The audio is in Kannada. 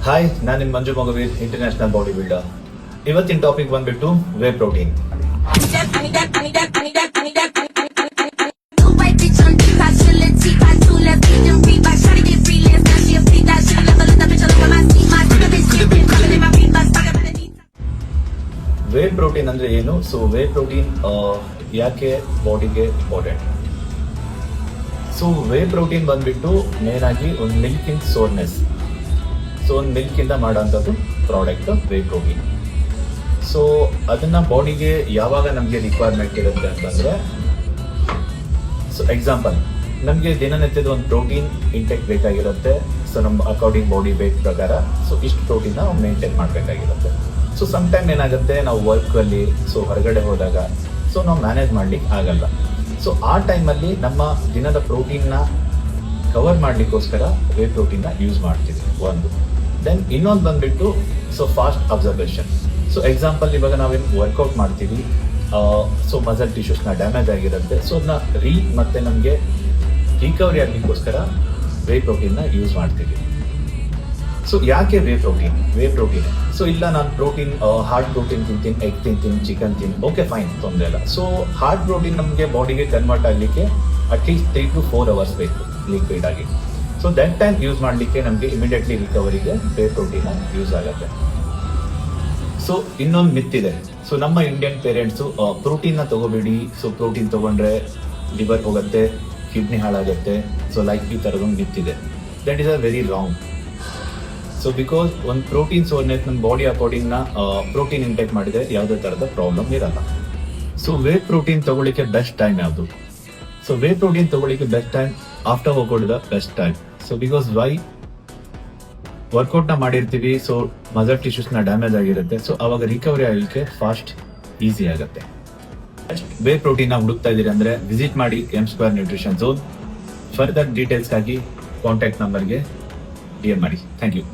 ಹಾಯ್, ನಾನು ನಿಮ್ಮ ಮಂಜು ಮಗುವೀರ್, ಇಂಟರ್ನ್ಯಾಷನಲ್ ಬಾಡಿ ಬಿಲ್ಡರ್. ಇವತ್ತಿನ ಟಾಪಿಕ್ ಬಂದ್ಬಿಟ್ಟು ವೇ ಪ್ರೋಟೀನ್. ವೇ ಪ್ರೋಟೀನ್ ಅಂದ್ರೆ ಏನು? ಸೊ ವೇ ಪ್ರೋಟೀನ್ ಯಾಕೆ ಬಾಡಿಗೆ ಇಂಪಾರ್ಟೆಂಟ್? ಸೊ ವೇ ಪ್ರೋಟೀನ್ ಬಂದ್ಬಿಟ್ಟು ಮೇನ್ ಆಗಿ ಒಂದು ಮಿಲ್ಕ್ ಇನ್ ಸೋರ್ನೆಸ್. ಸೊ ಒಂದು ಮಿಲ್ಕ್ ಇಂದ ಮಾಡೋಂಥದ್ದು ಪ್ರಾಡಕ್ಟ್ ವೇ ಪ್ರೋಟೀನ್. ಸೊ ಅದನ್ನ ಬಾಡಿಗೆ ಯಾವಾಗ ನಮಗೆ ರಿಕ್ವೈರ್ಮೆಂಟ್ ಇರುತ್ತೆ ಅಂತಂದ್ರೆ, ಸೊ ಎಕ್ಸಾಂಪಲ್, ನಮಗೆ ದಿನನಿತ್ಯದ ಒಂದು ಪ್ರೋಟೀನ್ ಇಂಟೆಕ್ ಬೇಕಾಗಿರುತ್ತೆ. ಸೊ ನಮ್ಮ ಅಕಾರ್ಡಿಂಗ್ ಬಾಡಿ ವೇಟ್ ಪ್ರಕಾರ ಸೊ ಇಷ್ಟು ಪ್ರೋಟೀನ್ ನಾವು ಮೇಂಟೈನ್ ಮಾಡಬೇಕಾಗಿರುತ್ತೆ. ಸೊ ಸಮ್ ಟೈಮ್ ಏನಾಗುತ್ತೆ, ನಾವು ವರ್ಕಲ್ಲಿ ಸೊ ಹೊರಗಡೆ ಹೋದಾಗ ಸೊ ನಾವು ಮ್ಯಾನೇಜ್ ಮಾಡ್ಲಿಕ್ಕೆ ಆಗಲ್ಲ. ಸೊ ಆ ಟೈಮಲ್ಲಿ ನಮ್ಮ ದಿನದ ಪ್ರೋಟೀನ್ನ ಕವರ್ ಮಾಡ್ಲಿಕ್ಕೋಸ್ಕರ ವೇ ಪ್ರೋಟೀನ್ನ ಯೂಸ್ ಮಾಡ್ತೀವಿ ಒಂದು. ದೆನ್ ಇನ್ನೊಂದು ಬಂದ್ಬಿಟ್ಟು so fast observation. So example, ಇವಾಗ ನಾವೇನು ವರ್ಕೌಟ್ ಮಾಡ್ತೀವಿ, ಸೊ ಮಸಲ್ ಟಿಶ್ಯೂಸ್ನ ಡ್ಯಾಮೇಜ್ ಆಗಿರುತ್ತೆ. ಸೊ ಅದನ್ನ ಮತ್ತೆ ನಮಗೆ ರಿಕವರಿ ಆಗಲಿಕ್ಕೋಸ್ಕರ ವೇ ಪ್ರೋಟೀನ್ನ ಯೂಸ್ ಮಾಡ್ತೀವಿ. ಸೊ ಯಾಕೆ ವೇ ಪ್ರೋಟೀನ್? ಸೊ ಇಲ್ಲ, ನಾನು ಪ್ರೋಟೀನ್ ಹಾರ್ಡ್ ಪ್ರೋಟೀನ್ ತಿಂತೀನಿ, ಎಗ್ ತಿಂತೀನಿ, ಚಿಕನ್ ತಿಂತೀನಿ, ಓಕೆ ಫೈನ್, ತೊಂದರೆ ಇಲ್ಲ. ಸೊ ಹಾರ್ಡ್ ಪ್ರೋಟೀನ್ ನಮಗೆ ಬಾಡಿಗೆ ಕನ್ವರ್ಟ್ ಆಗಲಿಕ್ಕೆ ಅಟ್ಲೀಸ್ಟ್ 3 to 4 hours ಬೇಕು ಲಿಕ್ವಿಡ್ ಆಗಿ. ಸೊ ದಟ್ ಟೈಮ್ ಯೂಸ್ ಮಾಡಲಿಕ್ಕೆ ನಮಗೆ ಇಮಿಡಿಯೇಟ್ಲಿ ರಿಕವರಿಗೆ ವೇ ಪ್ರೋಟೀನ್ ಯೂಸ್ ಆಗುತ್ತೆ. ಸೊ ಇನ್ನೊಂದು ಮಿತ್ ಇದೆ. ಸೊ ನಮ್ಮ ಇಂಡಿಯನ್ ಪೇರೆಂಟ್ಸು ಪ್ರೋಟೀನ್ನ ತಗೋಬೇಡಿ, ಸೊ ಪ್ರೋಟೀನ್ ತಗೊಂಡ್ರೆ ಲಿವರ್ ಹೋಗುತ್ತೆ, ಕಿಡ್ನಿ ಹಾಳಾಗುತ್ತೆ, ಸೊ ಲೈಕ್ ಈ ಥರದೊಂದು ಮಿತ್ ಇದೆ. That is a very wrong. So because ಒಂದು ಪ್ರೋಟೀನ್ ಸೋರ್ನೆಸ್ ನಮ್ಮ ಬಾಡಿ ಅಕಾರ್ಡಿಂಗ್ನ ಪ್ರೋಟೀನ್ ಇಂಟೇಕ್ ಮಾಡಿದ್ರೆ ಯಾವುದೇ ಥರದ ಪ್ರಾಬ್ಲಮ್ ಇರಲ್ಲ. ಸೊ ವೇ ಪ್ರೋಟೀನ್ ತಗೊಳ್ಳಿಕ್ಕೆ ಬೆಸ್ಟ್ ಟೈಮ್ ಯಾವುದು? ಸೊ ವೇ ಪ್ರೋಟೀನ್ ತಗೊಳ್ಳಿಕ್ಕೆ best time after workout the best time. So because why, ವರ್ಕೌಟ್ನ ಮಾಡಿರ್ತೀವಿ, ಸೊ ಮಸಲ್ ಟಿಶ್ಯೂಸ್ನ ಡ್ಯಾಮೇಜ್ ಆಗಿರುತ್ತೆ. ಸೊ ಅವಾಗ ರಿಕವರಿ ಆಗಲಿಕ್ಕೆ ಫಾಸ್ಟ್ ಈಸಿ ಆಗುತ್ತೆ. ವೇ ಪ್ರೋಟೀನ್ ಹುಡುಕ್ತಾ ಇದ್ದೀರಿ ಅಂದ್ರೆ ವಿಸಿಟ್ ಮಾಡಿ M² ನ್ಯೂಟ್ರಿಷನ್ ಝೋನ್. ಫರ್ದರ್ ಡೀಟೇಲ್ಸ್ಗಾಗಿ ಕಾಂಟ್ಯಾಕ್ಟ್ ನಂಬರ್ಗೆ DM ಮಾಡಿ. Thank you.